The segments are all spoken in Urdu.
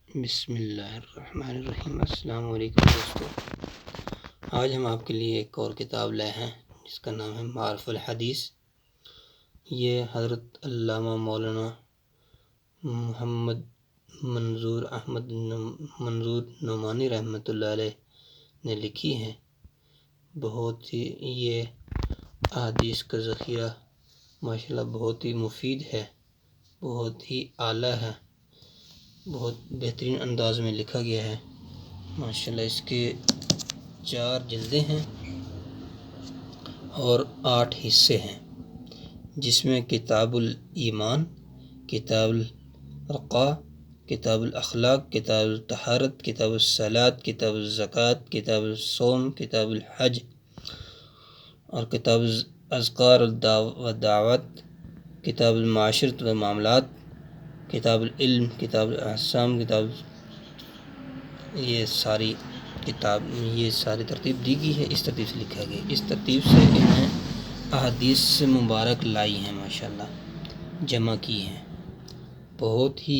بسم اللہ الرحمن الرحیم۔ السلام علیکم دوستو، آج ہم آپ کے لیے ایک اور کتاب لائے ہیں جس کا نام ہے معارف الحدیث۔ یہ حضرت علامہ مولانا محمد منظور احمد منظور نعمانی رحمۃ اللہ علیہ نے لکھی ہے۔ بہت ہی یہ احادیث کا ذخیرہ ماشاءاللہ بہت ہی مفید ہے، بہت ہی اعلیٰ ہے، بہت بہترین انداز میں لکھا گیا ہے ماشاءاللہ۔ اس کے 4 جلدیں ہیں اور 8 حصے ہیں، جس میں کتاب الایمان، کتاب الرقاء، کتاب الاخلاق، کتاب الطہارت، کتاب الصلاۃ، کتاب الزکوٰۃ، کتاب الصوم، کتاب الحج اور کتاب الاذکار والدعوات، کتاب المعاشرت والمعاملات، کتاب العلم، کتاب الاحکام، یہ ساری ترتیب دی گئی ہے، اس ترتیب سے لکھا گیا، اس ترتیب سے انہیں احادیث مبارک لائی ہیں ماشاءاللہ، جمع کی ہیں، بہت ہی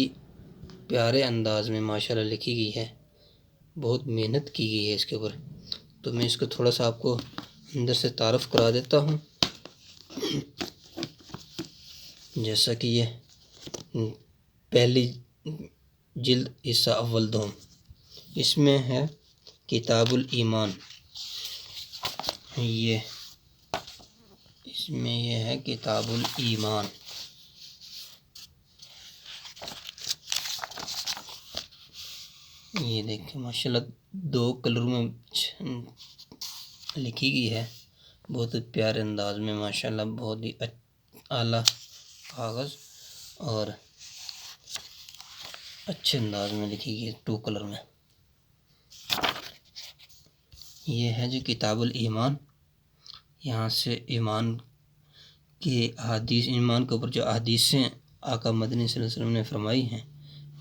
پیارے انداز میں ماشاءاللہ لکھی گئی ہے، بہت محنت کی گئی ہے اس کے اوپر۔ تو میں اس کو تھوڑا سا آپ کو اندر سے تعارف کرا دیتا ہوں۔ جیسا کہ یہ پہلی جلد حصہ اول دوم، اس میں ہے کتاب الایمان، اس میں یہ ہے کتاب الایمان۔ یہ دیکھیں ماشاءاللہ 2 کلروں میں لکھی گئی ہے، بہت ہی پیارے انداز میں ماشاءاللہ، بہت ہی اعلیٰ کاغذ اور اچھے انداز میں لکھی گئی ہے، 2 کلر میں۔ یہ ہے جو کتاب الایمان، یہاں سے ایمان کی احادیث، ایمان کے اوپر جو احادیثیں آقا مدنی صلی اللہ علیہ وسلم نے فرمائی ہیں،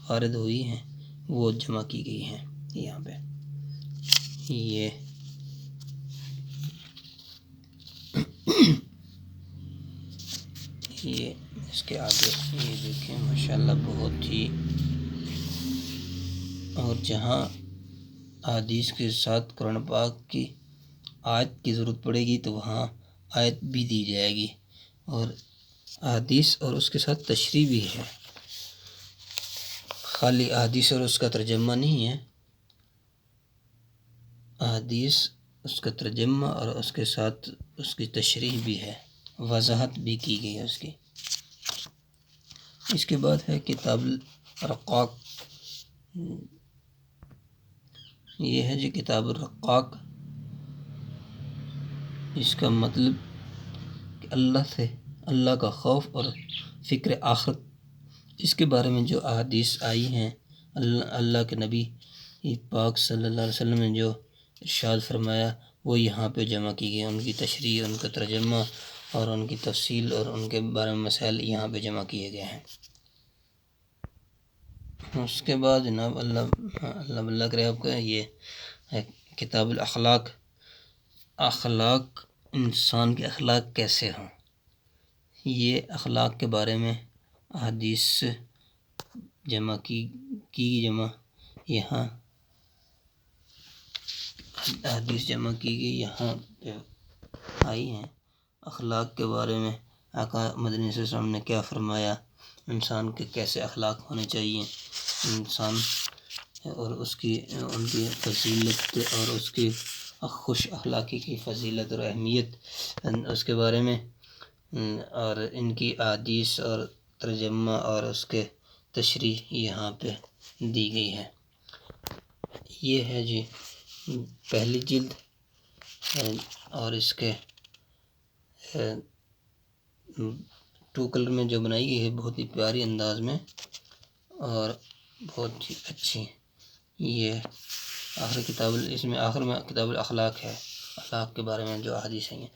وارد ہوئی ہیں، وہ جمع کی گئی ہیں یہاں پہ۔ یہ اس کے آگے یہ دیکھیں ماشاءاللہ بہت ہی، اور جہاں احادیث کے ساتھ قرآن پاک کی آیت کی ضرورت پڑے گی تو وہاں آیت بھی دی جائے گی، اور احادیث اور اس کے ساتھ تشریح بھی ہے، خالی احادیث اور اس کا ترجمہ نہیں ہے، احادیث اس کا ترجمہ اور اس کے ساتھ اس کی تشریح بھی ہے، وضاحت بھی کی گئی ہے اس کی۔ اس کے بعد ہے کتاب الرقاق، یہ ہے جو کتاب الرقاق، اس کا مطلب کہ اللہ کا خوف اور فکر آخرت، اس کے بارے میں جو احادیث آئی ہیں، اللہ کے نبی پاک صلی اللہ علیہ وسلم نے جو ارشاد فرمایا وہ یہاں پہ جمع کی گئی، ان کی تشریح، ان کا ترجمہ اور ان کی تفصیل اور ان کے بارے میں مسائل یہاں پہ جمع کیے گئے ہیں۔ اس کے بعد جناب اللہ کرے آپ کا، یہ ہے کتاب الاخلاق، اخلاق، انسان کے اخلاق کیسے ہوں، یہ اخلاق کے بارے میں احادیث جمع یہاں احادیث جمع کی گئی، یہاں پہ آئی ہیں۔ اخلاق کے بارے میں آقا مدنی صلی اللہ علیہ وسلم نے کیا فرمایا، انسان کے کیسے اخلاق ہونے چاہیے، انسان اور ان کی فضیلت اور اس کی خوش اخلاقی کی فضیلت اور اہمیت، اس کے بارے میں، اور ان کی احادیث اور ترجمہ اور اس کے تشریح یہاں پہ دی گئی ہے۔ یہ ہے جی پہلی جلد، اور اس کے 2 کلر میں جو بنائی گئی ہے، بہت ہی پیاری انداز میں اور بہت ہی اچھی۔ یہ آخری کتاب، اس میں آخر میں کتاب الاخلاق ہے، اخلاق کے بارے میں جو احادیث ہیں۔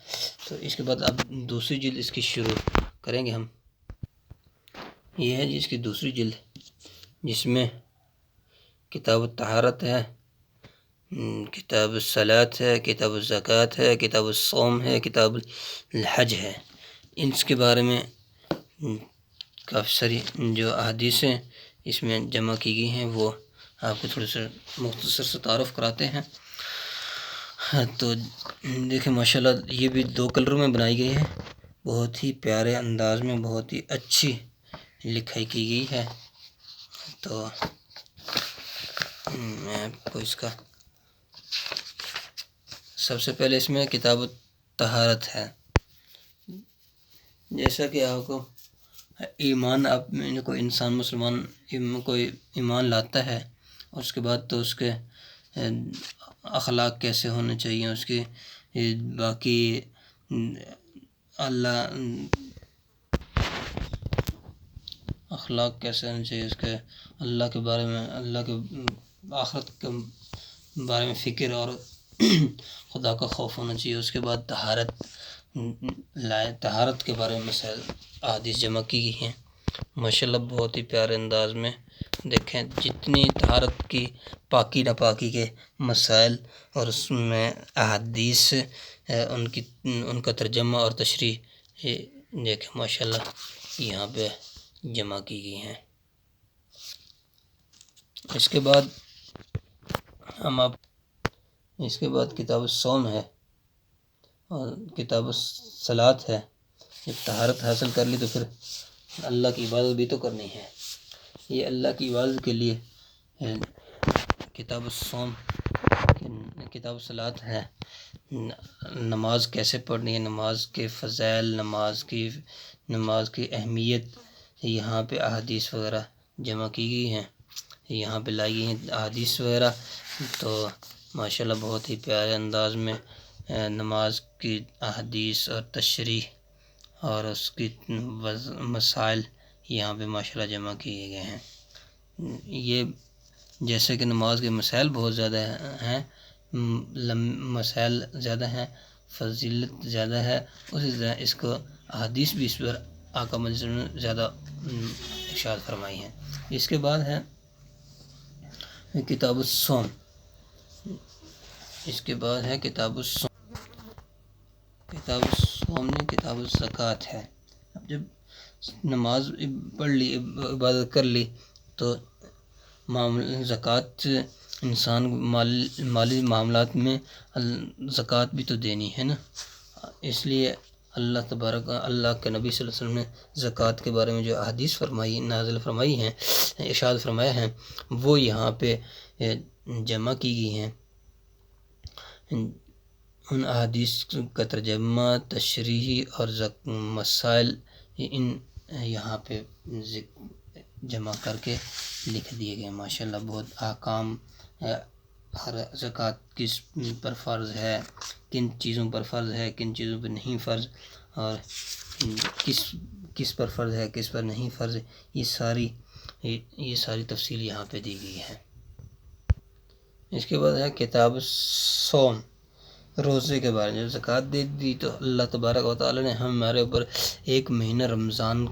تو اس کے بعد اب دوسری جلد اس کی شروع کریں گے ہم۔ یہ ہے جس کی دوسری جلد، جس میں کتاب الطہارت ہے، کتاب الصلاۃ ہے، کتاب الزکوٰۃ ہے، کتاب الصوم ہے، کتاب الحج ہے۔ اس کے بارے میں کافی ساری جو احادیثیں اس میں جمع کی گئی ہیں وہ آپ کو تھوڑے سے مختصر سے تعارف کراتے ہیں۔ تو دیکھیں ماشاءاللہ یہ بھی 2 کلروں میں بنائی گئی ہے، بہت ہی پیارے انداز میں، بہت ہی اچھی لکھائی کی گئی ہے۔ تو میں آپ کو اس کا سب سے پہلے اس میں کتاب طہارت ہے۔ جیسا کہ آپ کو ایمان، آپ میں کوئی انسان مسلمان کوئی ایمان لاتا ہے، اس کے بعد تو اس کے اخلاق کیسے ہونے چاہیے، اس کی باقی اللہ اخلاق کیسے ہونے چاہیے، اس کے اللہ کے بارے میں، اللہ کے آخرت کے بارے میں فکر اور خدا کا خوف ہونا چاہیے۔ اس کے بعد طہارت کے بارے میں مسائل احادیث جمع کی گئی ہیں، ماشاءاللہ بہت ہی پیارے انداز میں۔ دیکھیں جتنی طہارت کی پاکی ناپاکی کے مسائل اور اس میں احادیث ان کا ترجمہ اور تشریح دیکھیں ماشاءاللہ یہاں پہ جمع کی گئی ہیں۔ اس کے بعد کتاب الصوم ہے اور کتاب الصلاۃ ہے۔ جب طہارت حاصل کر لی تو پھر اللہ کی عبادت بھی تو کرنی ہے، یہ اللہ کی عبادت کے لیے کتاب الصوم، کتاب الصلاۃ ہے۔ نماز کیسے پڑھنی ہے، نماز کے فضائل، نماز کی اہمیت، یہاں پہ احادیث وغیرہ جمع کی گئی ہیں، یہاں پہ لائی گئی ہیں احادیث وغیرہ۔ تو ماشاءاللہ بہت ہی پیارے انداز میں نماز کی احادیث اور تشریح اور اس کی مسائل یہاں پہ ماشاءاللہ جمع کیے گئے ہیں۔ یہ جیسے کہ نماز کے مسائل بہت زیادہ ہیں، مسائل زیادہ ہیں، فضیلت زیادہ ہے، اسی طرح اس کو احادیث بھی اس پر آقا مدینہ نے زیادہ ارشاد فرمائی ہیں۔ اس کے بعد ہے کتاب الصوم، اس کے بعد ہے کتاب الصوم نے کتاب الزکوٰۃ ہے۔ اب جب نماز پڑھ لی، عبادت کر لی، تو زکوٰۃ انسان مالی معاملات میں زکوٰۃ بھی تو دینی ہے نا، اس لیے اللہ کے نبی صلی اللہ علیہ وسلم نے زکوٰۃ کے بارے میں جو احادیث نازل فرمائی ہیں، ارشاد فرمایا ہیں، وہ یہاں پہ جمع کی گئی ہیں۔ ان احادیث کا ترجمہ، تشریح اور مسائل یہاں پہ جمع کر کے لکھ دیے گئے، ماشاءاللہ بہت احکام، ہر زکوٰۃ کس پر فرض ہے، کن چیزوں پر فرض ہے، کن چیزوں پر نہیں فرض، اور کس پر فرض ہے، کس پر نہیں فرض، یہ ساری تفصیل یہاں پہ دی گئی ہے۔ اس کے بعد ہے کتاب الصوم، روزے کے بارے میں۔ جب زکوٰۃ دے دی تو اللہ تبارک و تعالیٰ نے ہمارے اوپر ایک مہینہ رمضان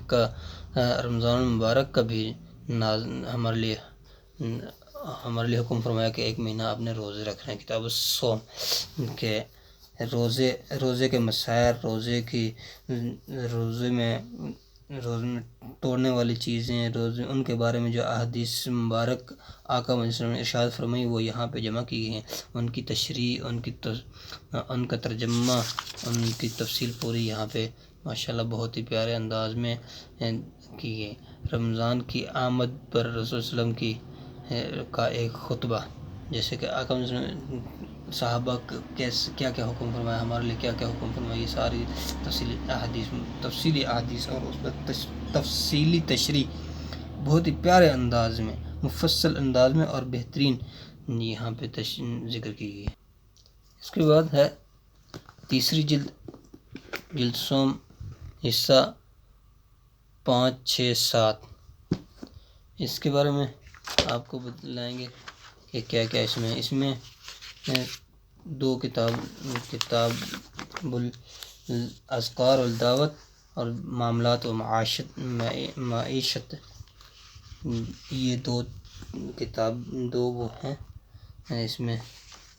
المبارک کا بھی ہمارے لیے حکم فرمایا کہ ایک مہینہ آپ نے روزے رکھنے ہیں۔ کتاب الصوم کے روزے کے مسائل، روزے میں توڑنے والی چیزیں، ان کے بارے میں جو احادیث مبارک آقا صلی اللہ علیہ وسلم نے ارشاد فرمائی وہ یہاں پہ جمع کی گئی ہیں، ان کی تشریح، ان کا ترجمہ، ان کی تفصیل پوری یہاں پہ ماشاءاللہ بہت ہی پیارے انداز میں کی گئی۔ رمضان کی آمد پر رسول صلی اللہ علیہ وسلم کا ایک خطبہ، جیسے کہ آقا صلی اللہ علیہ وسلم نے صحابہ کیا کیا حکم فرمایا، ہمارے لیے کیا کیا حکم فرمایا، یہ ساری تفصیلی احادیث اور اس پر تفصیلی تشریح بہت ہی پیارے انداز میں، مفصل انداز میں اور بہترین یہاں پہ ذکر کی گئی ہے۔ اس کے بعد ہے تیسری جلد صوم، حصہ 5، 6، 7۔ اس کے بارے میں آپ کو بتلائیں گے کہ کیا کیا اس میں 2 کتاب الاذکار والدعوت اور معاملات و معیشت، یہ 2 وہ ہیں، اس میں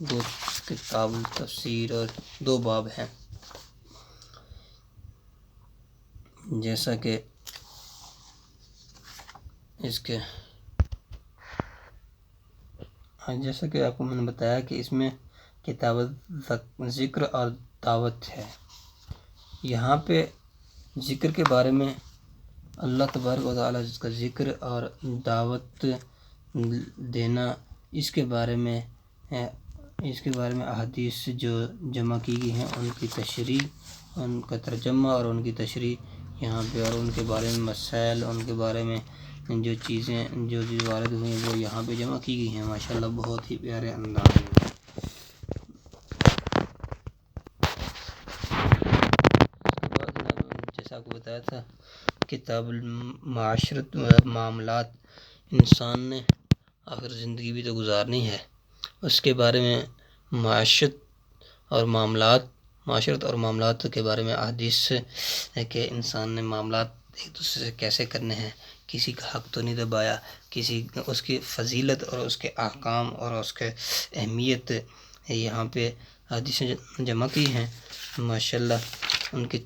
2 کتاب تفسیر اور 2 باب ہیں، جیسا کہ اس کے جیسا کہ آپ کو میں نے بتایا کہ اس میں کتابت ذکر اور دعوت ہے۔ یہاں پہ ذکر کے بارے میں اللہ تبارک و تعالیٰ جس کا ذکر اور دعوت دینا، اس کے بارے میں احادیث جو جمع کی گئی ہیں، ان کی تشریح، ان کا ترجمہ اور ان کی تشریح یہاں پہ، اور ان کے بارے میں مسائل، ان کے بارے میں جو چیزیں جو وارد ہوئی ہیں وہ یہاں پہ جمع کی گئی ہیں، ماشاءاللہ بہت ہی پیارے انداز میں۔ جیسا آپ کو بتایا تھا، کتاب المعاشرت و معاملات، انسان نے آخر زندگی بھی تو گزارنی ہے، اس کے بارے میں معاشرت اور معاملات کے بارے میں احادیث ہے کہ انسان نے معاملات ایک دوسرے سے کیسے کرنے ہیں، کسی کا حق تو نہیں دبایا، اس کی فضیلت اور اس کے احکام اور اس کے اہمیت یہاں پہ احادیث جمع کی ہیں، ماشاءاللہ ان کی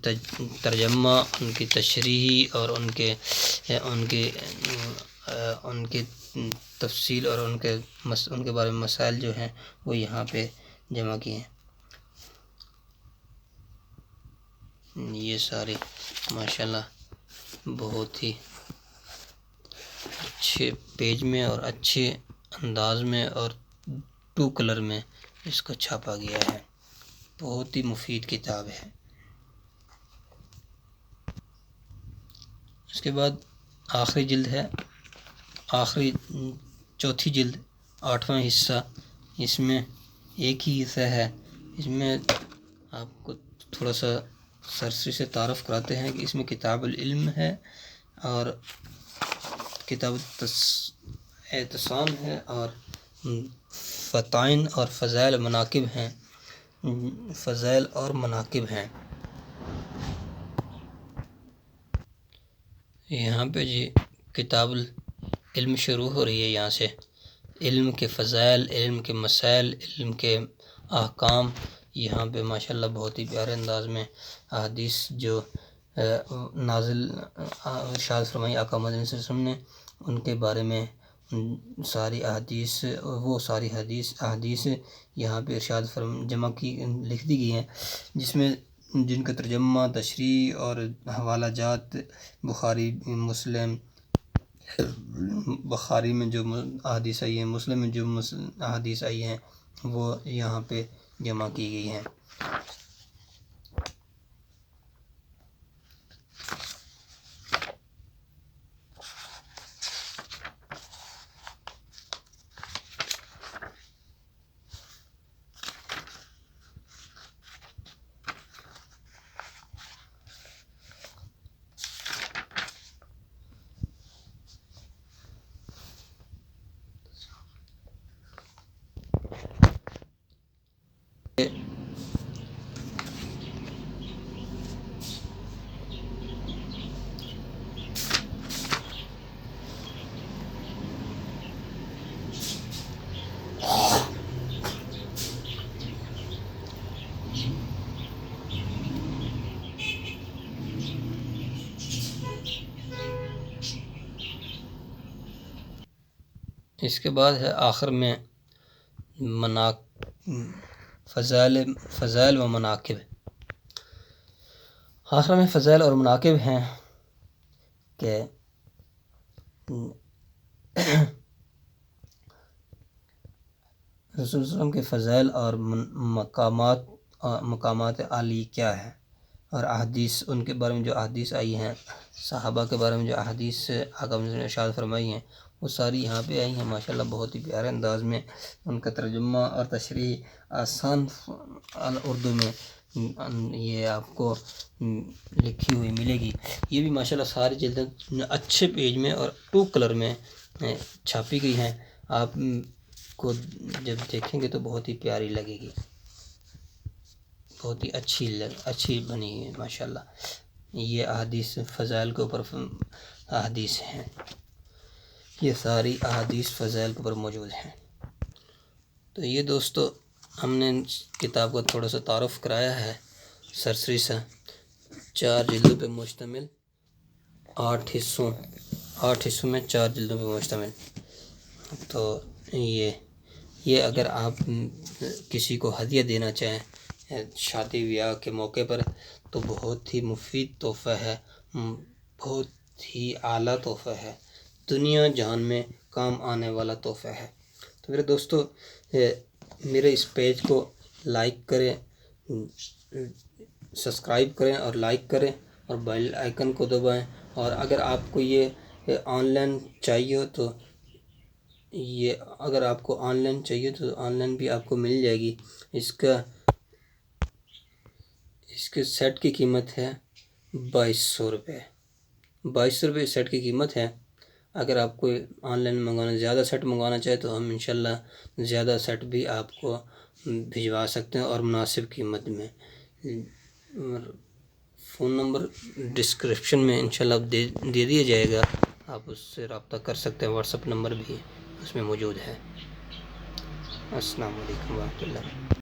ترجمہ، ان کی تشریح اور ان کے تفصیل اور ان کے بارے میں مسائل جو ہیں وہ یہاں پہ جمع کیے ہیں۔ یہ سارے ماشاءاللہ بہت ہی اچھے پیج میں اور اچھے انداز میں اور 2 کلر میں اس کو چھاپا گیا ہے، بہت ہی مفید کتاب ہے۔ اس کے بعد آخری جلد ہے، چوتھی جلد، 8واں حصہ، اس میں ایک ہی حصہ ہے۔ اس میں آپ کو تھوڑا سا سرسری سے تعارف کراتے ہیں کہ اس میں کتاب العلم ہے اور کتاب اعتصام ہے اور فضائل اور مناقب ہیں۔ یہاں پہ جی کتاب العلم شروع ہو رہی ہے، یہاں سے علم کے فضائل، علم کے مسائل، علم کے احکام، یہاں پہ ماشاءاللہ بہت ہی پیارے انداز میں احادیث جو نازل ارشاد فرمائی آقا مدنی صلی اللہ علیہ وسلم نے، ان کے بارے میں ساری احادیث یہاں پہ ارشاد جمع کی لکھ دی گئی ہیں، جن کا ترجمہ، تشریح اور حوالہ جات بخاری میں جو احادیث آئی ہیں، مسلم میں جو احادیث آئی ہیں، وہ یہاں پہ جمع کی گئی ہیں۔ اس کے بعد ہے آخر میں فضائل و مناقب۔ آخر میں فضائل اور مناقب ہیں کہ رسول صلی اللہ علیہ وسلم کے فضائل اور مقامات عالی کیا ہے، اور احادیث ان کے بارے میں جو احادیث آئی ہیں، صحابہ کے بارے میں جو احادیث آقا نے ارشاد فرمائی ہیں، وہ ساری یہاں پہ آئی ہیں، ماشاءاللہ بہت ہی پیارے انداز میں ان کا ترجمہ اور تشریح آسان اردو میں یہ آپ کو لکھی ہوئی ملے گی۔ یہ بھی ماشاءاللہ ساری جلدیں اچھے پیج میں اور 2 کلر میں چھاپی گئی ہیں، آپ کو جب دیکھیں گے تو بہت ہی پیاری لگے گی، بہت ہی اچھی بنی ہے ماشاءاللہ۔ یہ احادیث فضائل کے اوپر احادیث ہیں، یہ ساری احادیث فضائل کے اوپر موجود ہیں۔ تو یہ دوستو ہم نے کتاب کا تھوڑا سا تعارف کرایا ہے سرسری سا، 4 جلدوں پہ مشتمل، 8 حصوں میں 4 جلدوں پہ مشتمل۔ تو یہ یہ اگر آپ کسی کو ہدیہ دینا چاہیں شادی بیاہ کے موقع پر تو بہت ہی مفید تحفہ ہے، بہت ہی اعلیٰ تحفہ ہے، دنیا جہان میں کام آنے والا تحفہ ہے۔ تو میرے دوستو، میرے اس پیج کو لائک کریں، سبسکرائب کریں اور لائک کریں اور بیل آئیکن کو دبائیں۔ اور اگر آپ کو یہ آن لائن چاہیے تو آن لائن بھی آپ کو مل جائے گی۔ اس کے سیٹ کی قیمت ہے 2200 روپے۔ 2200 روپے سیٹ کی قیمت ہے۔ اگر آپ کو آن لائن زیادہ سیٹ منگوانا چاہے تو ہم انشاءاللہ زیادہ سیٹ بھی آپ کو بھجوا سکتے ہیں اور مناسب قیمت میں۔ فون نمبر ڈسکرپشن میں انشاءاللہ دے دیا جائے گا، آپ اس سے رابطہ کر سکتے ہیں، واٹس اپ نمبر بھی اس میں موجود ہے۔ السلام علیکم ورحمۃ اللہ۔